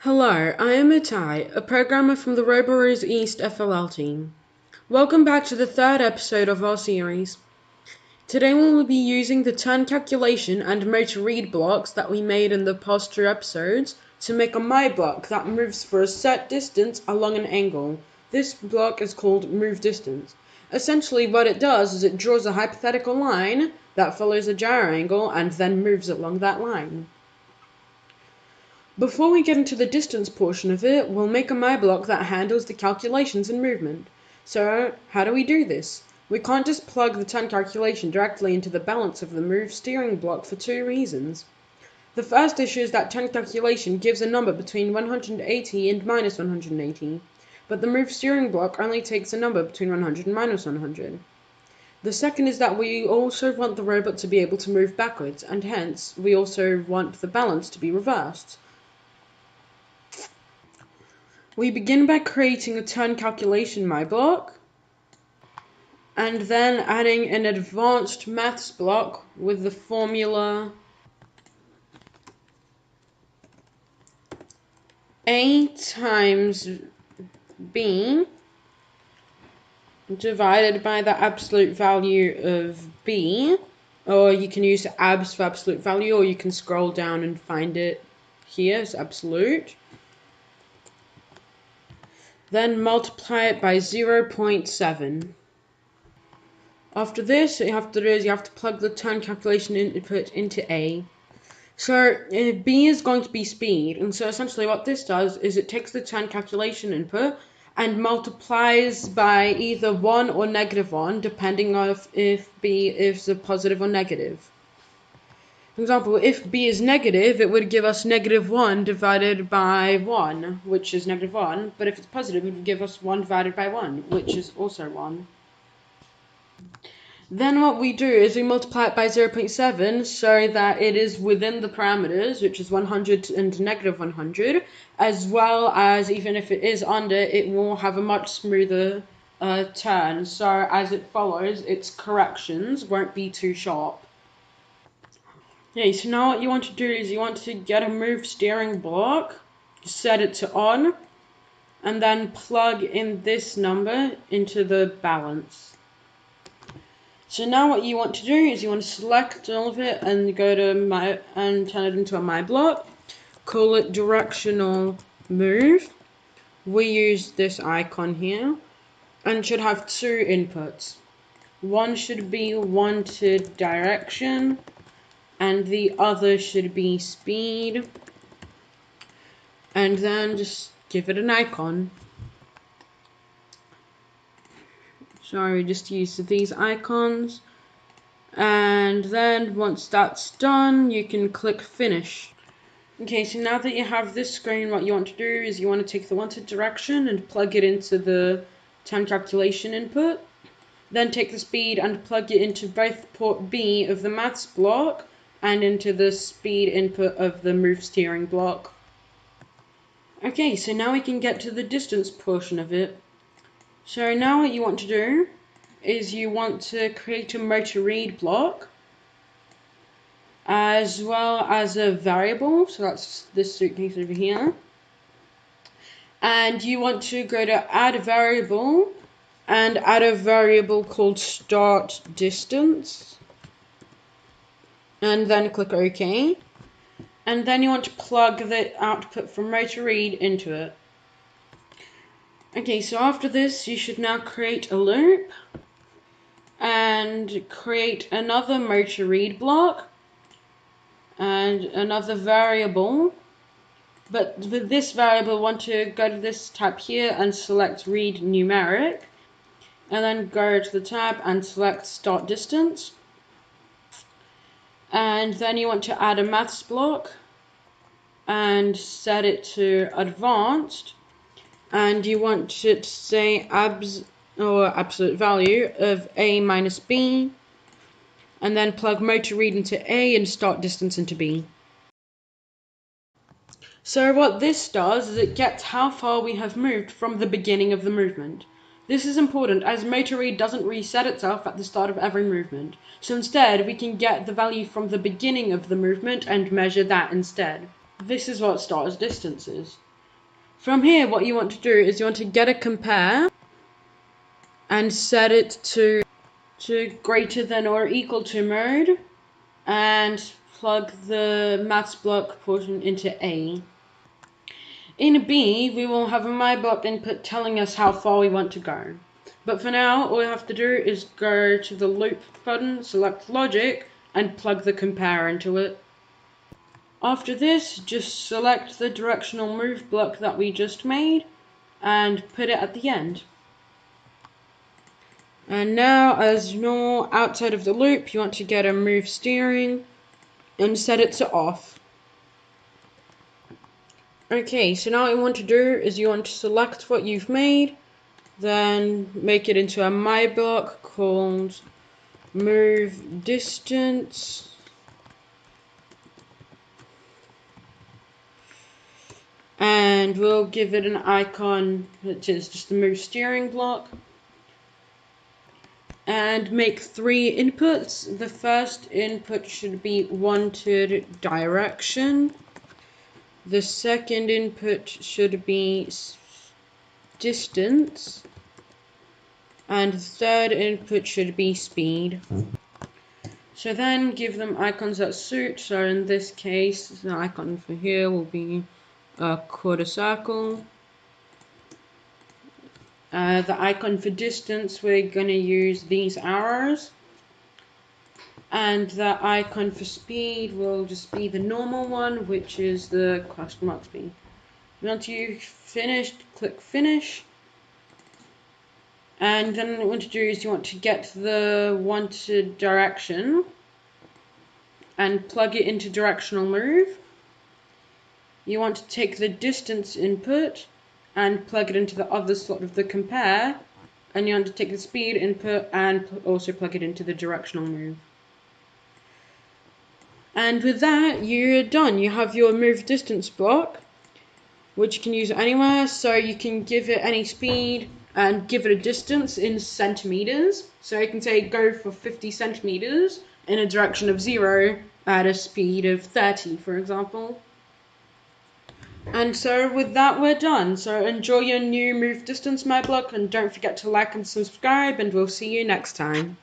Hello, I am Itai, a programmer from the RoboRoos East FLL team. Welcome back to the third episode of our series. Today we will be using the turn calculation and motor read blocks that we made in the past two episodes to make a my block that moves for a set distance along an angle. This block is called move distance. Essentially what it does is it draws a hypothetical line that follows a gyro angle and then moves along that line. Before we get into the distance portion of it, we'll make a my block that handles the calculations and movement. So how do we do this? We can't just plug the turn calculation directly into the balance of the move steering block for two reasons. The first issue is that turn calculation gives a number between 180 and minus 180, but the move steering block only takes a number between 100 and minus 100. The second is that we also want the robot to be able to move backwards, and hence we also want the balance to be reversed. We begin by creating a turn calculation my block, and then adding an advanced maths block with the formula A times B divided by the absolute value of B, or you can use abs for absolute value, or you can scroll down and find it here as absolute. Then multiply it by 0.7. After this, what you have to do is you have to plug the turn calculation input into A. So B is going to be speed, and so essentially what this does is it takes the turn calculation input and multiplies by either 1 or -1, depending on if B is a positive or negative. For example, if B is negative, it would give us -1 divided by 1, which is -1, but if it's positive, it would give us 1 divided by 1, which is also 1. Then what we do is we multiply it by 0.7 so that it is within the parameters, which is 100 and -100, as well as even if it is under, it will have a much smoother turn, so as it follows, its corrections won't be too sharp. Okay, so now what you want to do is you want to get a move steering block, set it to on, and then plug in this number into the balance. So now what you want to do is you want to select all of it and go to and turn it into a my block. Call it directional move. We use this icon here and should have two inputs. One should be wanted direction and the other should be speed, and then just give it an icon. So we just use these icons, and then once that's done you can click finish. Okay, so now that you have this screen, what you want to do is you want to take the wanted direction and plug it into the turn calculation input, then take the speed and plug it into both port B of the maths block and into the speed input of the move steering block. Okay, so now we can get to the distance portion of it. So now what you want to do is you want to create a motor read block as well as a variable, so that's this suitcase over here, and you want to go to add a variable and add a variable called start distance, and then click OK, and then you want to plug the output from motor read into it. Okay, so after this you should now create a loop and create another motor read block and another variable, but with this variable want to go to this tab here and select read numeric, and then go to the tab and select start distance, and then you want to add a maths block and set it to advanced, and you want it to say absolute value of A minus B, and then plug motor read into A and start distance into B. So what this does is it gets how far we have moved from the beginning of the movement. This is important as motor read doesn't reset itself at the start of every movement, so instead we can get the value from the beginning of the movement and measure that instead. This is what start distance is. From here, what you want to do is you want to get a compare and set it to greater than or equal to mode, and plug the maths block portion into A. In B, we will have a my block input telling us how far we want to go. But for now, all we have to do is go to the loop button, select logic, and plug the compare into it. After this, just select the directional move block that we just made and put it at the end. And now, as normal, outside of the loop, you want to get a move steering and set it to off. Okay, so now what you want to do is you want to select what you've made, then make it into a my block called move distance. And we'll give it an icon, which is just the move steering block. And make 3 inputs. The first input should be wanted direction. The second input should be distance. And the third input should be speed. So then give them icons that suit. So in this case, the icon for here will be a quarter circle. The icon for distance, we're going to use these arrows. And the icon for speed will just be the normal one, which is the question mark speed. Once you've finished, click finish. And then what you want to do is you want to get the wanted direction and plug it into directional move. You want to take the distance input and plug it into the other slot of the compare, and you want to take the speed input and also plug it into the directional move. And with that, you're done. You have your move distance block, which you can use anywhere, so you can give it any speed and give it a distance in centimeters. So you can say go for 50 centimeters in a direction of 0 at a speed of 30, for example. And so with that, we're done. So enjoy your new move distance my block, and don't forget to like and subscribe, and we'll see you next time.